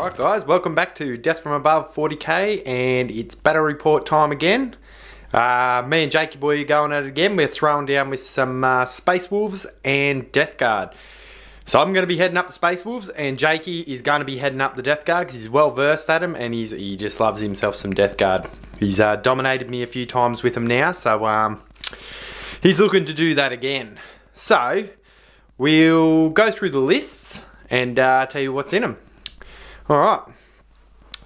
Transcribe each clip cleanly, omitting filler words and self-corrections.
Alright guys, welcome back to Death from Above 40k, and it's battle report time again. Me and Jakey boy are going at it again. We're throwing down with some Space Wolves and Death Guard. So I'm going to be heading up the Space Wolves, and Jakey is going to be heading up the Death Guard because he's well versed at them, and he just loves himself some Death Guard. He's dominated me a few times with them now, so he's looking to do that again. So we'll go through the lists and tell you what's in them. Alright,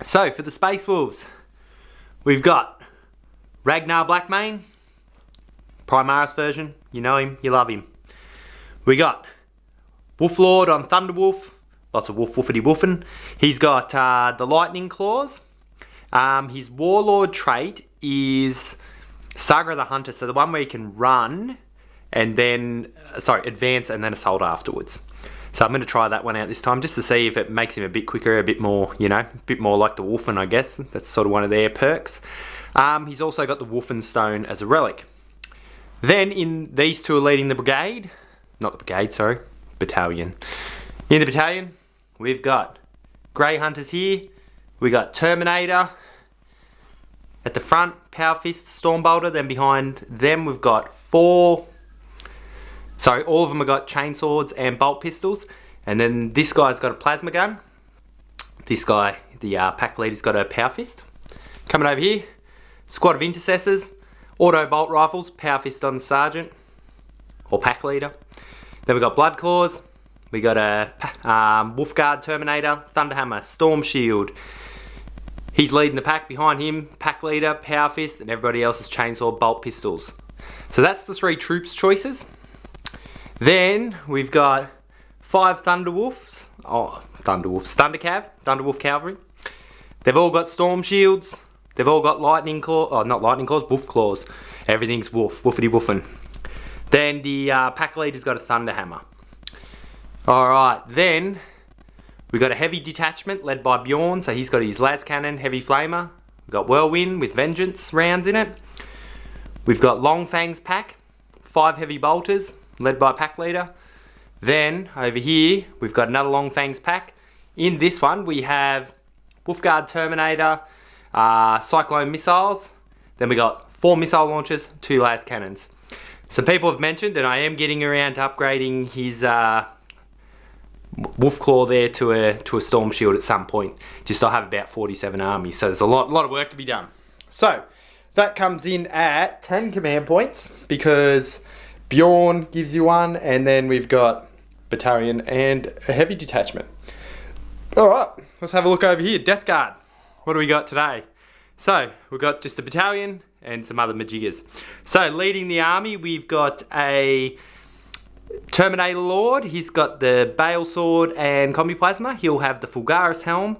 so for the Space Wolves, we've got Ragnar Blackmane, Primaris version, you know him, you love him. We got Wolflord on Thunderwolf, lots of woof woofity woofing. He's got the Lightning Claws. His Warlord trait is Saga the Hunter, so the one where you can run and then, advance and then assault afterwards. So I'm going to try that one out this time just to see if it makes him a bit quicker, a bit more, you know, a bit more like the Wolfen, I guess. That's sort of one of their perks. He's also got the Wolfen Stone as a relic. Then in these two are leading the brigade. Not the brigade, sorry. Battalion. In the battalion, we've got Grey Hunters here. We got Terminator at the front, Power Fist, Stormbolter. Then behind them we've got all of them have got chainswords and bolt pistols. And then this guy's got a plasma gun. This guy, the pack leader's got a power fist. Coming over here, squad of intercessors, auto bolt rifles, power fist on the sergeant or pack leader. Then we've got blood claws. We got a wolf guard Terminator, Thunderhammer, Storm Shield. He's leading the pack. Behind him, pack leader, power fist, and everybody else is chainsaw, bolt pistols. So that's the three troops choices. Then we've got 5 Thunderwolves, Thunderwolf Cavalry. They've all got storm shields. They've all got lightning claws, not lightning claws, wolf claws. Everything's wolf, woofity woofing. Then the pack leader's got a Thunderhammer. Alright, then we've got a heavy detachment led by Bjorn, so he's got his las cannon, heavy flamer. We've got Whirlwind with Vengeance rounds in it. We've got Long Fang's pack, 5 heavy bolters, led by pack leader. Then over here we've got another Long Fangs pack. In this one we have Wolfguard Terminator, Cyclone missiles. Then we got 4 missile launchers, 2 las cannons. Some people have mentioned, and I am getting around to upgrading his Wolf Claw there to a Storm Shield at some point. Just I have about 47 armies, so there's a lot of work to be done. So that comes in at 10 command points because Bjorn gives you 1, and then we've got battalion and a heavy detachment. Alright, let's have a look over here. Death Guard. What do we got today? So, we've got just a battalion and some other majiggers. So, leading the army, we've got a Terminator Lord. He's got the Bale Sword and Combi Plasma. He'll have the Fulgaris Helm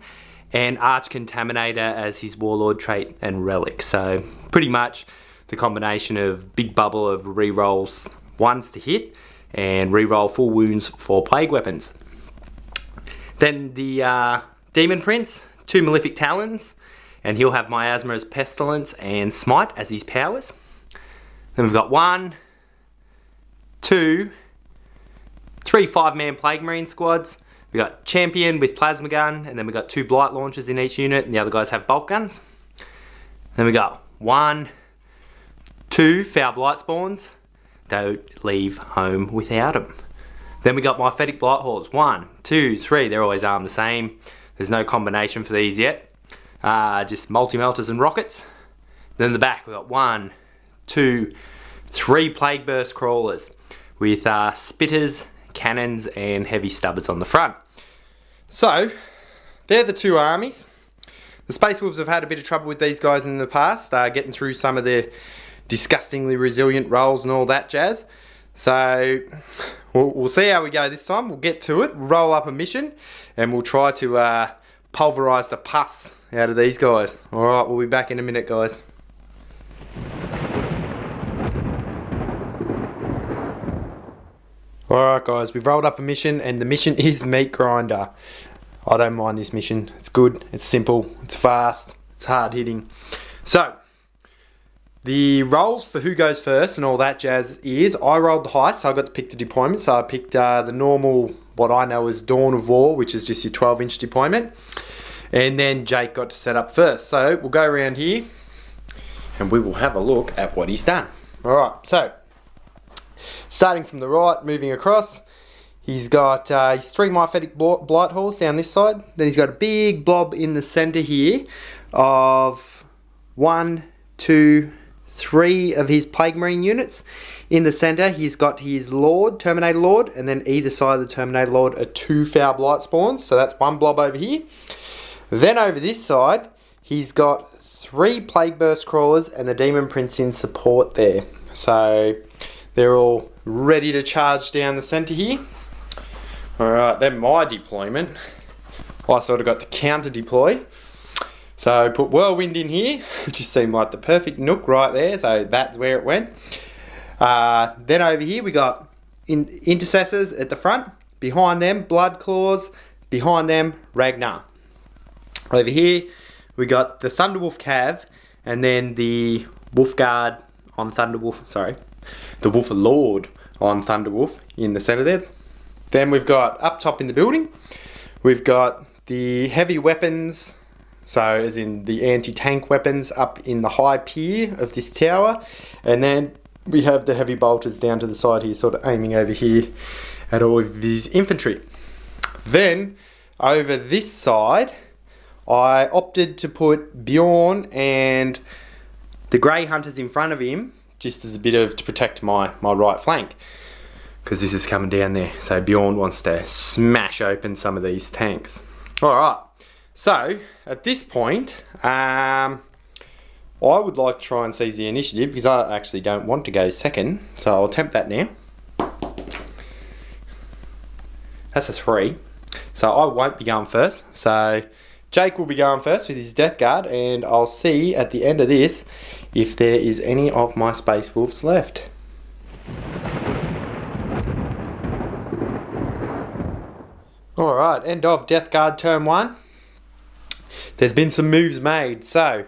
and Arch Contaminator as his Warlord trait and relic. So, pretty much the combination of big bubble of rerolls 1s to hit and reroll full wounds for plague weapons. Then the Demon Prince, 2 Malefic Talons, and he'll have Miasma as Pestilence and Smite as his powers. Then we've got 1, 2, 3 5-man Plague Marine squads. We've got Champion with Plasma Gun, and then we've got 2 Blight launchers in each unit, and the other guys have bolt guns. Then we got 1, 2 Foul Blight Spawns. Don't leave home without them. Then we got my Fettic Blight Hordes. 1, 2, 3. They're always armed the same. There's no combination for these yet. Just multi-melters and rockets. Then in the back we got 1, 2, 3 Plague Burst Crawlers with spitters, cannons, and heavy stubbers on the front. So they're the 2 armies. The Space Wolves have had a bit of trouble with these guys in the past, getting through some of their disgustingly resilient rolls and all that jazz. So we'll see how we go this time. We'll get to it, roll up a mission, and we'll try to pulverise the pus out of these guys. Alright, we'll be back in a minute, guys. Alright guys, we've rolled up a mission, and the mission is Meat Grinder. I don't mind this mission. It's good, it's simple, it's fast, it's hard hitting. So the roles for who goes first and all that jazz is, I rolled the heist, so I got to pick the deployment. So I picked the normal, what I know as Dawn of War, which is just your 12-inch deployment. And then Jake got to set up first. So we'll go around here and we will have a look at what he's done. Alright, so starting from the right, moving across, he's got his 3 Myophatic Blight Halls down this side. Then he's got a big blob in the centre here of 1, 2, 3 of his Plague Marine units. In the centre, he's got his Lord, Terminator Lord, and then either side of the Terminator Lord are 2 Foul Blight Spawns. So that's 1 blob over here. Then over this side, he's got 3 Plague Burst Crawlers and the Demon Prince in support there. So they're all ready to charge down the centre here. Alright, then my deployment, I sort of got to counter deploy. So put Whirlwind in here, it just seemed like the perfect nook right there, so that's where it went. Then over here we got Intercessors at the front, behind them Blood Claws, behind them Ragnar. Over here we got the Thunderwolf Cav, and then the Wolf Guard on Thunderwolf, sorry, the Wolf Lord on Thunderwolf in the centre there. Then we've got up top in the building, we've got the heavy weapons, so as in the anti-tank weapons up in the high pier of this tower, and then we have the heavy bolters down to the side here, sort of aiming over here at all of his infantry. Then over this side, I opted to put Bjorn and the Grey Hunters in front of him, just as a bit of to protect my right flank, because this is coming down there. So Bjorn wants to smash open some of these tanks. Alright, so at this point, I would like to try and seize the initiative because I actually don't want to go second, so I'll attempt that now. That's a 3, so I won't be going first. So Jake will be going first with his Death Guard, and I'll see at the end of this if there is any of my Space Wolves left. Alright, end of Death Guard turn 1. There's been some moves made, so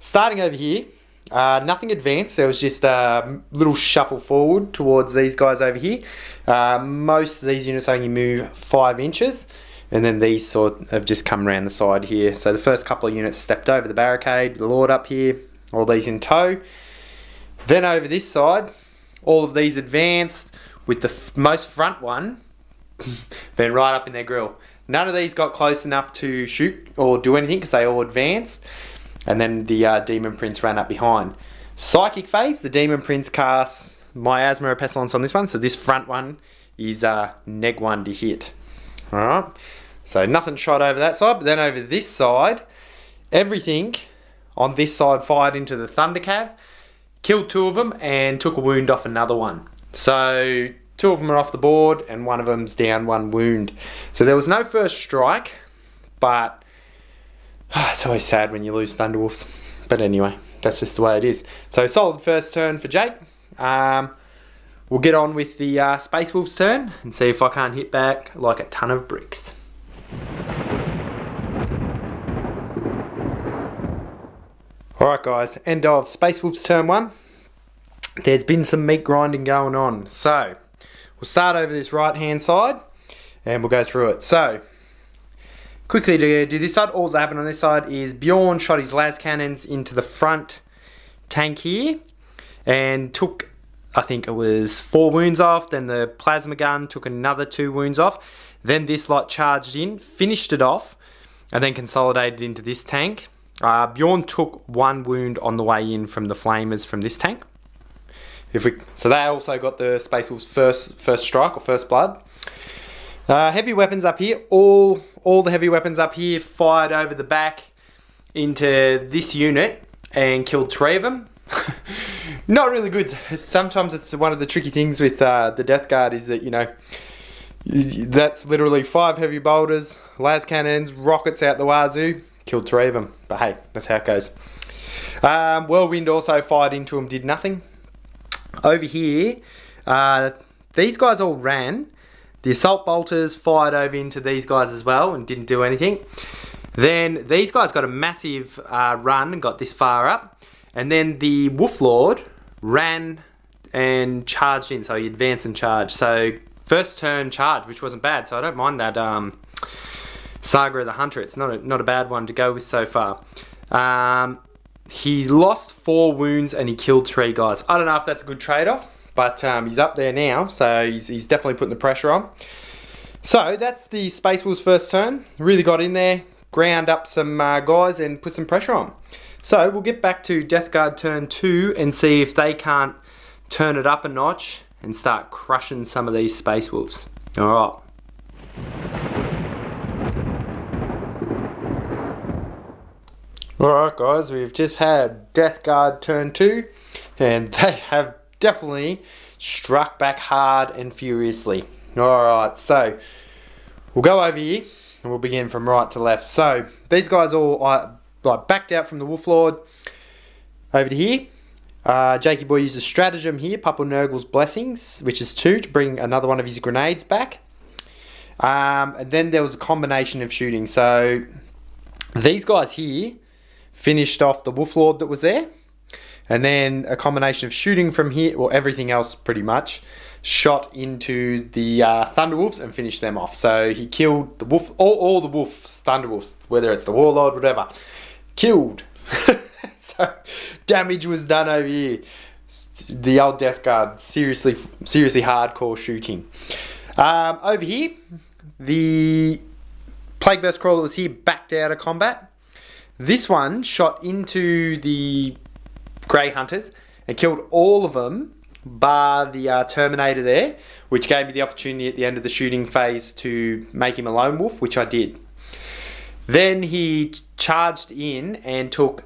starting over here, nothing advanced. There was just a little shuffle forward towards these guys over here. Most of these units only move 5 inches, and then these sort of just come around the side here. So the first couple of units stepped over the barricade, the Lord up here, all these in tow. Then over this side, all of these advanced, with the most front one being right up in their grill. None of these got close enough to shoot or do anything because they all advanced. And then the Demon Prince ran up behind. Psychic phase, the Demon Prince casts Miasma or Pestilence on this one. So this front one is neg 1 to hit. Alright, so nothing shot over that side. But then over this side, everything on this side fired into the Thunder Cav, killed 2 of them and took a wound off another one. So 2 of them are off the board and one of them's down 1 wound. So there was no first strike, but it's always sad when you lose Thunderwolves. But anyway, that's just the way it is. So solid first turn for Jake. We'll get on with the Space Wolves turn and see if I can't hit back like a ton of bricks. Alright guys, end of Space Wolves turn 1. There's been some meat grinding going on. So we'll start over this right hand side and we'll go through it. So quickly to do this side, all that happened on this side is Bjorn shot his las cannons into the front tank here and took, I think it was 4 wounds off. Then the plasma gun took another 2 wounds off. Then this lot charged in, finished it off, and then consolidated into this tank. Bjorn took 1 wound on the way in from the flamers from this tank. So they also got the Space Wolves first strike or first blood. Heavy weapons up here. All the heavy weapons up here fired over the back into this unit and killed 3 of them. Not really good. Sometimes it's one of the tricky things with the Death Guard is that, you know, that's literally 5 heavy bolters, las cannons, rockets out the wazoo, killed 3 of them. But hey, that's how it goes. Whirlwind also fired into them, did nothing. Over here, these guys all ran. The assault bolters fired over into these guys as well and didn't do anything. Then these guys got a massive run and got this far up. And then the Wolf Lord ran and charged in, so he advanced and charged. So first turn charge, which wasn't bad, so I don't mind that Saga the Hunter. It's not a bad one to go with so far. He's lost 4 wounds and he killed 3 guys. I don't know if that's a good trade-off, but he's up there now, so he's definitely putting the pressure on. So that's the Space Wolves' first turn. Really got in there, ground up some guys and put some pressure on. So we'll get back to Death Guard turn 2 and see if they can't turn it up a notch and start crushing some of these Space Wolves. Alright. Alright guys, we've just had Death Guard turn 2 and they have definitely struck back hard and furiously. Alright, so we'll go over here and we'll begin from right to left. So these guys all like backed out from the Wolf Lord over to here. Jakey Boy used a stratagem here, Papa Nurgle's Blessings, which is 2 to bring another one of his grenades back. And then there was a combination of shooting. So these guys here finished off the Wolf Lord that was there. And then a combination of shooting from here, or everything else pretty much, shot into the Thunderwolves and finished them off. So he killed the wolf, all the wolves, Thunderwolves, whether it's the Warlord, whatever, killed. So damage was done over here. The old Death Guard, seriously hardcore shooting. Over here, the Plague Burst Crawler was here, backed out of combat. This one shot into the Grey Hunters and killed all of them, bar the Terminator there, which gave me the opportunity at the end of the shooting phase to make him a lone wolf, which I did. Then he charged in and took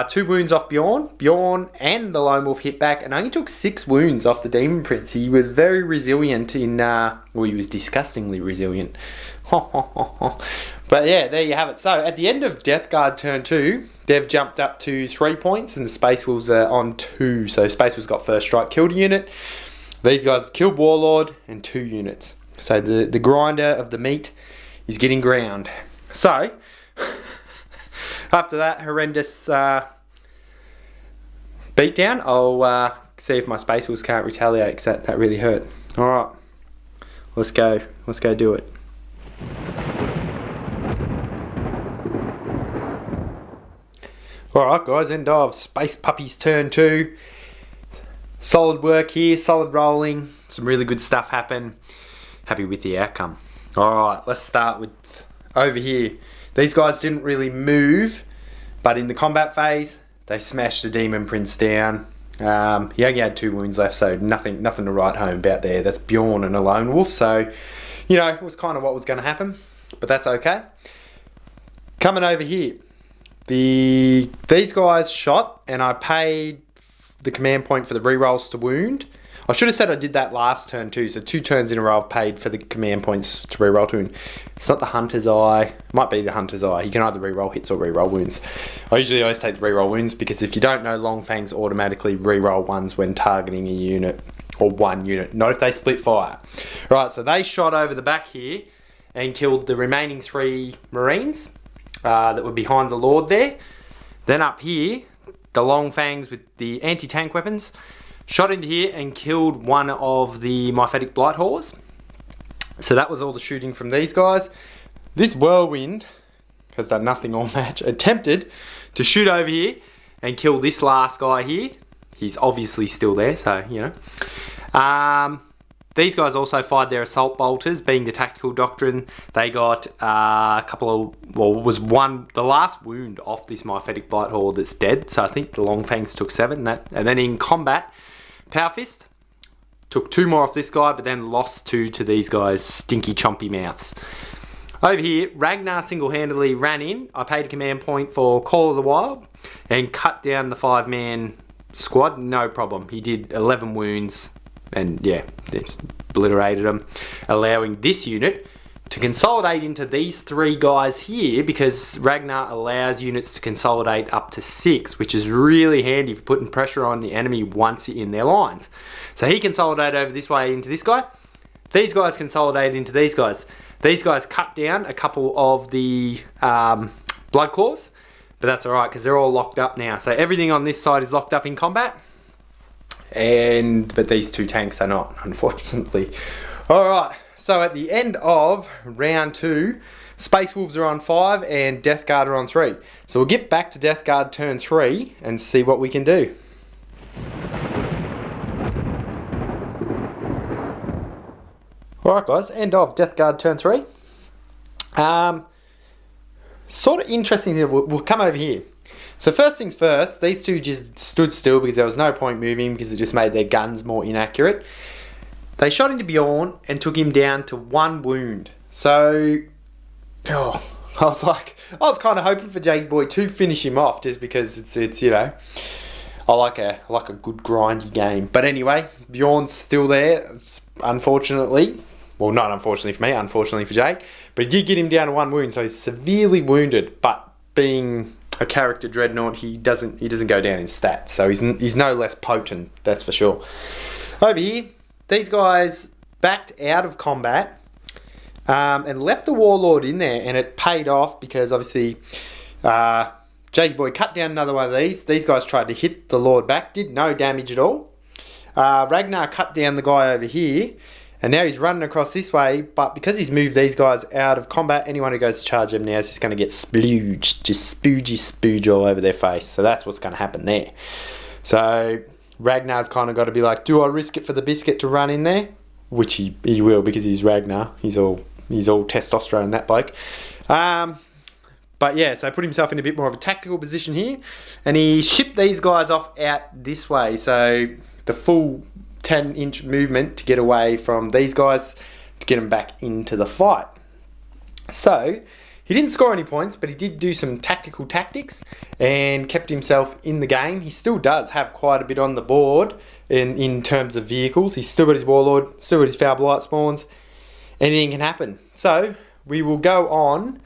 2 wounds off Bjorn. Bjorn and the lone wolf hit back and only took 6 wounds off the Demon Prince. He was very resilient in, well, he was disgustingly resilient. But yeah, there you have it. So at the end of Death Guard turn 2, they've jumped up to 3 points and the Space Wolves are on 2. So Space Wolves got first strike, killed a unit. These guys have killed Warlord and 2 units. So the grinder of the meat is getting ground. So after that horrendous beatdown, I'll see if my Space Wolves can't retaliate, because that really hurt. Alright, let's go do it. Alright guys, end of Space Puppies turn 2. Solid work here, solid rolling, some really good stuff happened. Happy with the outcome. Alright, let's start with over here. These guys didn't really move, but in the combat phase, they smashed the Demon Prince down. He only had 2 wounds left, so nothing to write home about there. That's Bjorn and a lone wolf, so, you know, it was kind of what was going to happen, but that's okay. Coming over here, these guys shot, and I paid the command point for the rerolls to wound. I should have said I did that last turn too, so 2 turns in a row I've paid for the command points to reroll to wound. It's not the Hunter's Eye, it might be the Hunter's Eye. You can either reroll hits or reroll wounds. I usually always take the reroll wounds, because if you don't know, Long Fangs automatically reroll ones when targeting a unit, or 1 unit, not if they split fire. Right, so they shot over the back here and killed the remaining 3 Marines that were behind the Lord there. Then up here, the Long Fangs with the anti-tank weapons shot into here and killed one of the Myphatic Blight Whores. So that was all the shooting from these guys. This Whirlwind has done nothing all match. Attempted to shoot over here and kill this last guy here. He's obviously still there, so, you know. These guys also fired their assault bolters, being the tactical doctrine. They got a couple of, well, the last wound off this Myphatic Blight Whore that's dead. So I think the Long Fangs took 7. And then in combat, Power Fist took 2 more off this guy, but then lost 2 to these guys' stinky chompy mouths. Over here, Ragnar single-handedly ran in. I paid a command point for Call of the Wild and cut down the 5-man squad, no problem. He did 11 wounds and yeah, just obliterated them, allowing this unit to consolidate into these 3 guys here, because Ragnar allows units to consolidate up to 6, which is really handy for putting pressure on the enemy once you're in their lines. So he consolidated over this way into this guy. These guys consolidated into these guys. These guys cut down a couple of the Blood Claws, but that's alright because they're all locked up now. So everything on this side is locked up in combat, but these 2 tanks are not, unfortunately. Alright. So at the end of round 2, Space Wolves are on 5 and Death Guard are on 3. So we'll get back to Death Guard turn 3 and see what we can do. Alright guys, end of Death Guard turn 3. Sort of interesting here, we'll come over here. So first things first, these two just stood still because there was no point moving because it just made their guns more inaccurate. They shot into Bjorn and took him down to 1 wound. So, I was kind of hoping for Jake Boy to finish him off just because it's you know, I like a good grindy game. But anyway, Bjorn's still there, unfortunately. Well, not unfortunately for me, unfortunately for Jake. But he did get him down to 1 wound, so he's severely wounded. But being a character dreadnought, he doesn't go down in stats, so he's no less potent, that's for sure. Over here, these guys backed out of combat and left the Warlord in there, and it paid off because obviously Jakey Boy cut down another one of these. These guys tried to hit the Lord back, did no damage at all. Ragnar cut down the guy over here, and now he's running across this way, but because he's moved these guys out of combat, anyone who goes to charge them now is just going to get splooged, just spooge all over their face. So that's what's going to happen there. So Ragnar's kind of got to be like, do I risk it for the biscuit to run in there? Which he will, because he's Ragnar. He's all testosterone, that bloke. But yeah, so put himself in a bit more of a tactical position here, and he shipped these guys off out this way. So the full 10-inch movement to get away from these guys to get them back into the fight. So he didn't score any points, but he did do some tactical tactics and kept himself in the game. He still does have quite a bit on the board in terms of vehicles. He's still got his Warlord, still got his Foul Blight spawns. Anything can happen. So we will go on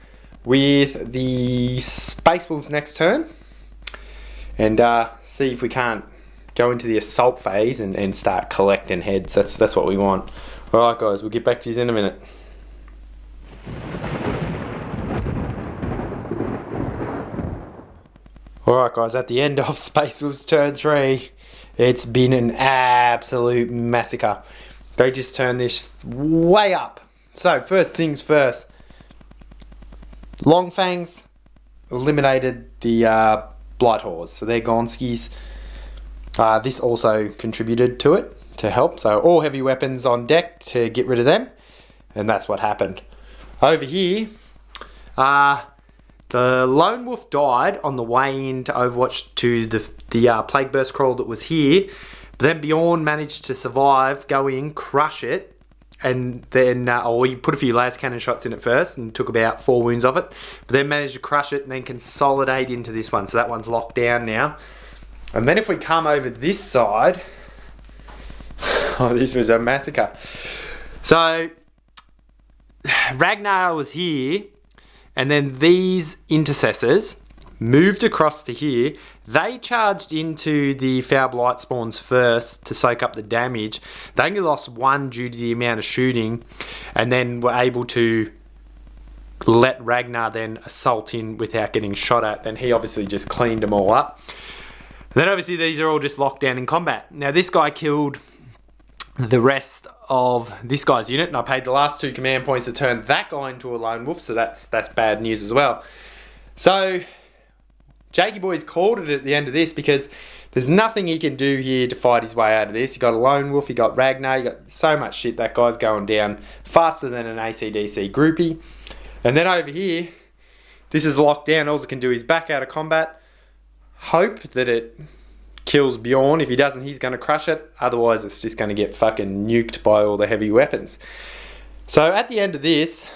with the Space Wolves next turn and see if we can't go into the assault phase and start collecting heads. That's what we want. Alright guys, we'll get back to you in a minute. Alright guys, at the end of Space Wolves turn 3, it's been an absolute massacre. They just turned this way up. So first things first, Long Fangs eliminated the Blight Whores, so they're Gonskis. This also contributed to it, to help. So all heavy weapons on deck to get rid of them. And that's what happened. Over here, the Lone Wolf died on the way into Overwatch to the Plague Burst Crawl that was here. But then Bjorn managed to survive, go in, crush it. And then, he put a few las cannon shots in it first and took about 4 wounds of it. But then managed to crush it and then consolidate into this one. So that one's locked down now. And then if we come over this side, this was a massacre. So Ragnar was here, and then these intercessors moved across to here. They charged into the Foul Blight spawns first to soak up the damage. They only lost 1 due to the amount of shooting, and then were able to let Ragnar then assault in without getting shot at. Then he obviously just cleaned them all up. Then obviously these are all just locked down in combat. Now this guy killed the rest of this guy's unit, and I paid the last 2 command points to turn that guy into a Lone Wolf, so that's bad news as well. So Jakey Boy's called it at the end of this because there's nothing he can do here to fight his way out of this. You got a Lone Wolf, you got Ragnar, you got so much shit. That guy's going down faster than an ACDC groupie. And then over here, this is locked down. All it can do is back out of combat. Hope that it kills Bjorn. If he doesn't, he's going to crush it. Otherwise, it's just going to get fucking nuked by all the heavy weapons. So at the end of this,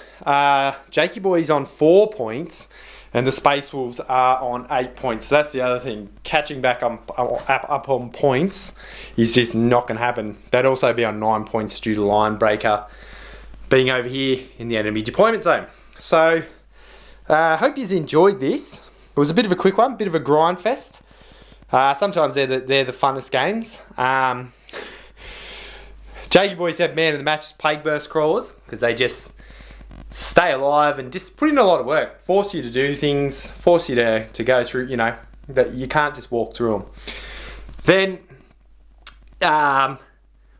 Jakey Boy's on 4 points, and the Space Wolves are on 8 points. So that's the other thing. Catching back up on points is just not going to happen. They'd also be on 9 points due to Line Breaker being over here in the enemy deployment zone. So hope you've enjoyed this. It was a bit of a quick one, bit of a grind fest. Sometimes they're the funnest games. Jakey Boy said man of the match is Plague Burst Crawlers, because they just stay alive and just put in a lot of work. Force you to do things, force you to go through, you know, that you can't just walk through them. Then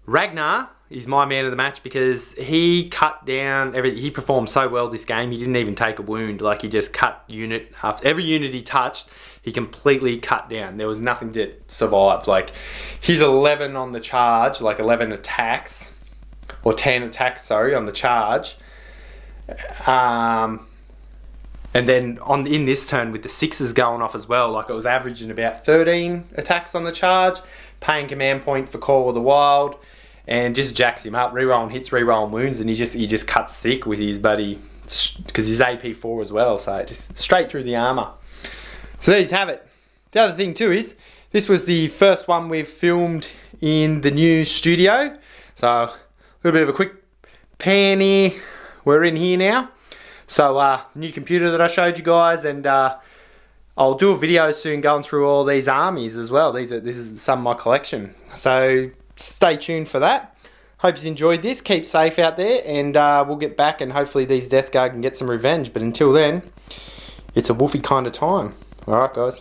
Ragnar is my man of the match because he cut down everything. He performed so well this game. He didn't even take a wound. Like, he just cut unit after every unit he touched. He completely cut down. There was nothing that survived. Like, he's 11 on the charge, like 11 attacks, or 10 attacks, sorry, on the charge. And then in this turn with the 6s going off as well, like it was averaging about 13 attacks on the charge, paying command point for Call of the Wild, and just jacks him up, rerolling hits, rerolling wounds, and he just cuts sick with his buddy, because he's AP4 as well, so just straight through the armour. So there you have it. The other thing too is, this was the first one we've filmed in the new studio, so a little bit of a quick pan here. We're in here now. So the new computer that I showed you guys, and I'll do a video soon going through all these armies as well. This is some of my collection. So stay tuned for that. Hope you enjoyed this. Keep safe out there, and we'll get back, and hopefully these Death Guard can get some revenge. But until then, it's a woofy kind of time. Alright guys.